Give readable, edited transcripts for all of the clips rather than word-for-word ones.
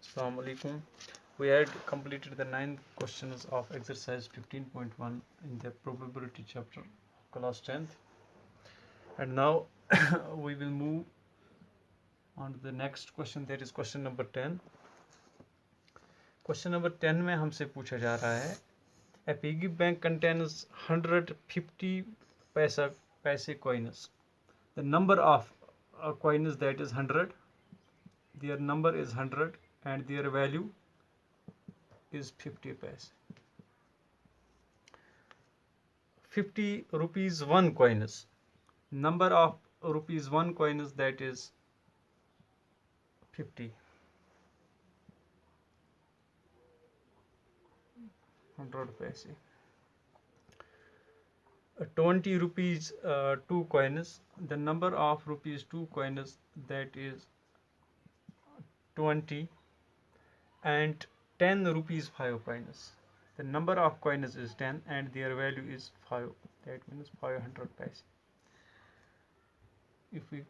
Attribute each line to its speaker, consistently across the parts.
Speaker 1: Assalamu alaikum. We had completed the 9 questions of exercise 15.1 in the probability chapter class 10th, and now we will move on to the next question, that is question number 10. Question number 10 में हमसे पूछा जा रहा है, a piggy bank contains 150 paise coins. The number of coins, that is 100, their number is 100 and their value is 50 paise. 50 rupees 1 coins. Number of rupees 1 coins, that is 50. 100 paise. 20 rupees 2 coins. The number of rupees 2 coins, that is 20, and 10 rupees 5 coins. The number of coins is 10 and their value is 5. That means 500 paise. If we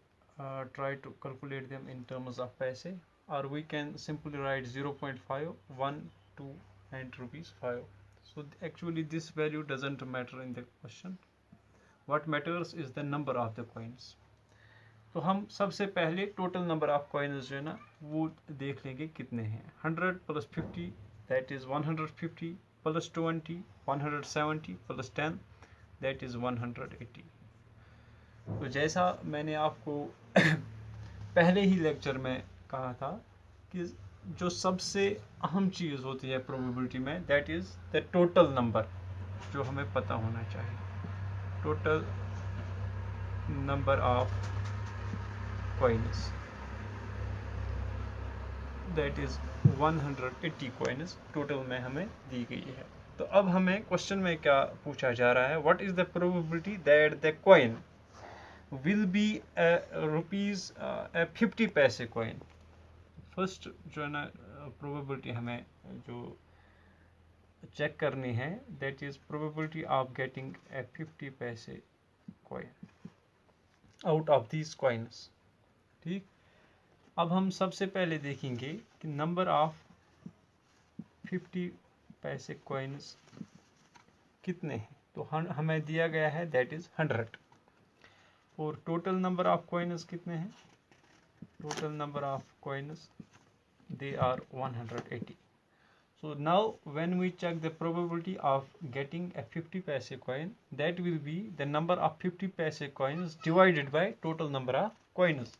Speaker 1: try to calculate them in terms of paise, or we can simply write 0.5, 1, 2 and rupees 5. So actually this value doesn't matter in the question. What matters is the number of the coins. तो हम सबसे पहले total number of coins जो है ना वो देख लेंगे कितने हैं. 100 plus 50, that is 150, plus 20 170, plus 10 that is 180. तो जैसा मैंने आपको पहले ही लेक्चर में कहा था कि जो सबसे अहम चीज़ होती है प्रोबेबिलिटी में, that is the total number, जो हमें पता होना चाहिए. Total number of coins, that is 180 coins total में हमें दी गई है. तो अब हमें क्वेश्चन में क्या पूछा जा रहा है, what is the probability that the coin will be rupees 50 पैसे कॉइन. फर्स्ट जो है ना प्रोबेबिलिटी हमें जो चेक करनी है, that is probability of getting a 50 पैसे coin out of these coins. ठीक, अब हम सबसे पहले देखेंगे कि नंबर ऑफ 50 पैसे कॉइन्स कितने हैं. तो हमें दिया गया है दैट इज 100, और टोटल नंबर ऑफ कॉइन्स कितने हैं. Total number of coins they are 180. So now when we check the probability of getting a 50 paise coin, that will be the number of 50 paise coins divided by total number of coins.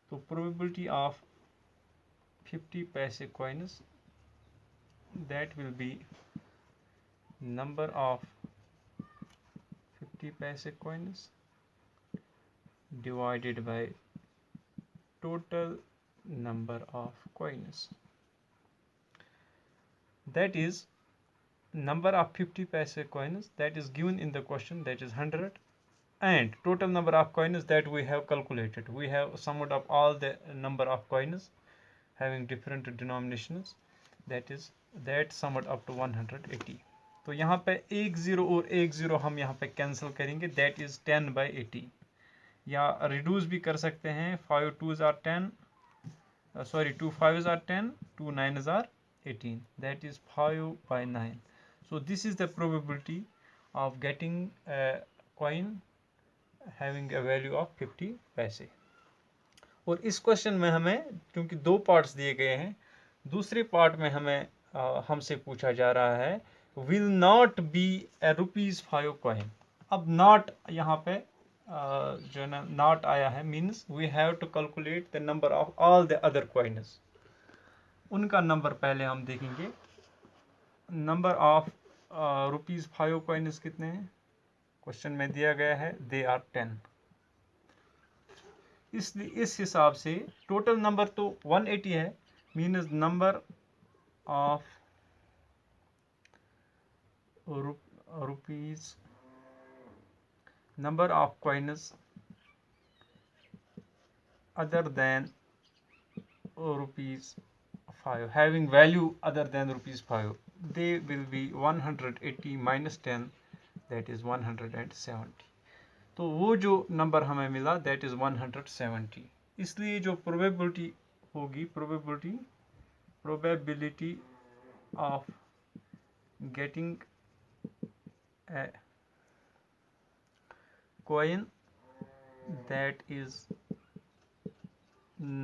Speaker 1: So probability of 50 paise coins, that will be number of 50 paise coins divided by total number of coins. That is number of 50 paise coins that is given in the question, that is 100, and total number of coins that we have calculated. We have summed up all the number of coins having different denominations, that summed up to 180. तो यहाँ पे 10 और 10 हम यहाँ पे cancel करेंगे, that is 10/80, या reduce भी कर सकते हैं. 5 2s are 10, 2 5s are 10, 2 9s are 18, that is 5/9. So this is the probability of getting a coin having a value of 50 पैसे. और इस क्वेश्चन में हमें क्योंकि दो पार्ट्स दिए गए हैं, दूसरे पार्ट में हमें हमसे पूछा जा रहा है will not be a ₹5 coin. अब नॉट यहाँ पे जो है ना नॉट आया है, means we have to calculate the number of all the other coins. उनका नंबर पहले हम देखेंगे. नंबर ऑफ ₹5 कॉइन्स कितने हैं, क्वेश्चन में दिया गया है दे आर 10. इसलिए इस हिसाब से टोटल नंबर तो 180 है, means number of rupees number of coins other than ₹5 having value other than ₹5, they will be 180 minus 10, that is 170. तो वो जो नंबर हमें मिला that is 170. इसलिए जो प्रोबेबिलिटी होगी, probability probability of getting a coin that is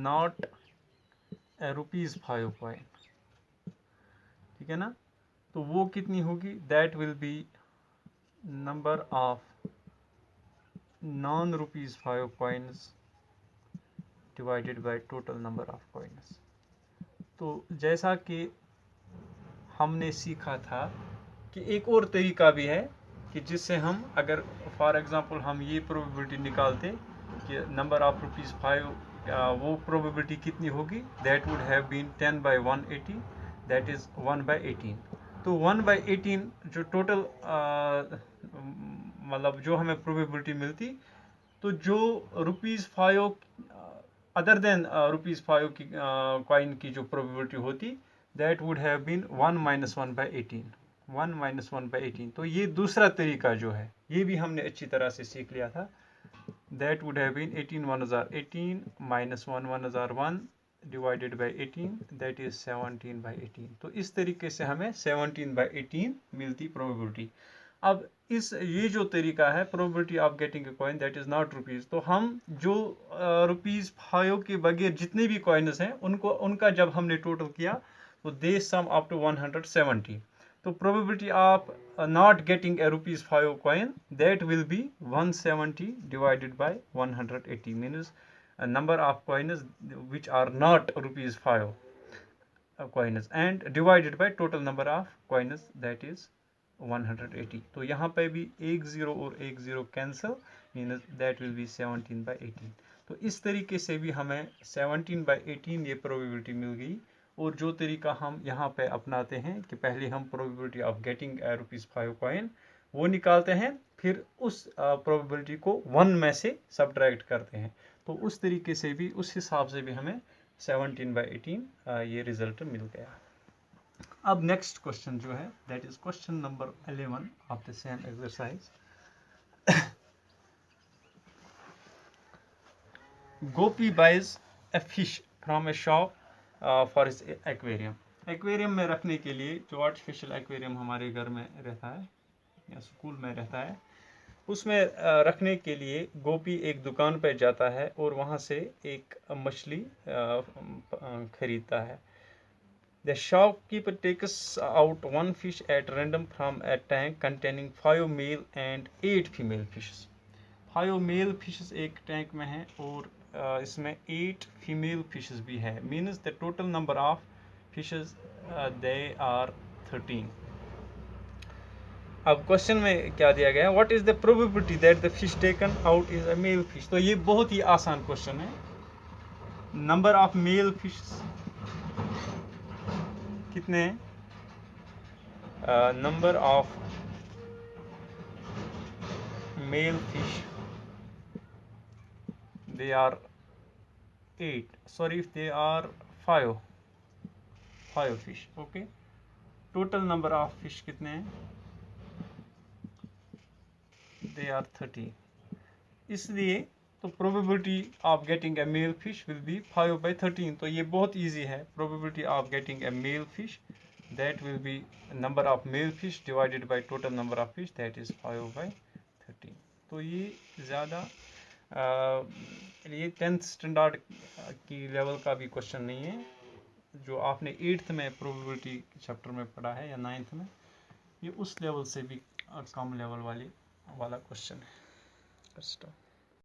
Speaker 1: not a ₹5 coin, ठीक है ना, तो वो कितनी होगी, that will be number of non ₹5 coins divided by total number of coins। तो जैसा कि हमने सीखा था कि एक और तरीका भी है कि जिससे हम, अगर फॉर एग्जांपल हम ये प्रोबेबिलिटी निकालते कि नंबर ऑफ ₹5, वो प्रोबेबिलिटी कितनी होगी, that would have been 10/180, that is 1/18। तो 1/18 जो टोटल मतलब जो हमें प्रोबेबिलिटी मिलती, तो जो ₹5 अदर देन ₹5 की कॉइन की जो प्रोबेबिलिटी होती, दैट वुड हैव बीन 1 - 1/18, 1 - 1/18। तो ये दूसरा तरीका जो है, ये भी हमने अच्छी तरह से सीख लिया था। That would have been 18 × 1 = 18 -1 × 1 = 1 divided by 18, that is 17/18। तो इस तरीके से हमें 17/18 मिलती प्रोबेबिलिटी। अब इस ये जो तरीका है probability of getting a coin that is not ₹, तो हम जो ₹5 के बगैर जितने भी कॉइन्स हैं उनका जब हमने टोटल किया तो दे सम अप टू 170। तो probability of not getting a ₹5 coin, that will be 170 divided by 180, means a number of coins which are not ₹5 coins, and divided by total number of coins, that is 180। तो यहाँ पे भी 1 0 और 1 0 cancel, means that will be 17/18। तो इस तरीके से भी हमें 17/18 ये प्रोबेबिलिटी मिल गई। और जो तरीका हम यहाँ पे अपनाते हैं कि पहले हम probability of getting a ₹5 coin वो निकालते हैं, फिर उस प्रोबेबिलिटी को 1 में से सब्ट्रैक्ट करते हैं। तो उस तरीके से भी, उस हिसाब से भी हमें 17/18 ये रिजल्ट मिल गया। अब नेक्स्ट क्वेश्चन जो है, that is question number 11 of the same exercise. Gopi buys a fish from a shop for his aquarium. Aquarium में रखने के लिए, जो आर्टिफिशियल एक्वेरियम हमारे घर में रहता है या स्कूल में रहता है, उसमें रखने के लिए गोपी एक दुकान पर जाता है और वहाँ से एक मछली खरीदता है। The shopkeeper takes out 1 fish at random from a tank containing 5 male and 8 female fishes। 5 male fishes एक टैंक में हैं और इसमें 8 फीमेल फिशेस भी है, means the total number of fishes they are 13। अब क्वेश्चन में क्या दिया गया है, what is the probability that the fish taken out is a male fish. तो ये बहुत ही आसान क्वेश्चन है। नंबर ऑफ मेल फिशेस कितने हैं, number of male fish they are 8, sorry they are 5 fish, okay। total number of fish कितने हैं, they are 13। इसलिए तो probability of getting a male fish will be 5/13। तो ये बहुत easy है। probability of getting a male fish, that will be number of male fish divided by total number of fish, that is 5/13। तो ये ज़्यादा ये 10th स्टैंडर्ड की level का भी क्वेश्चन नहीं है, जो आपने 8th में प्रोबेबिलिटी चैप्टर में पढ़ा है या 9th में, ये उस लेवल से भी कम लेवल वाला क्वेश्चन है।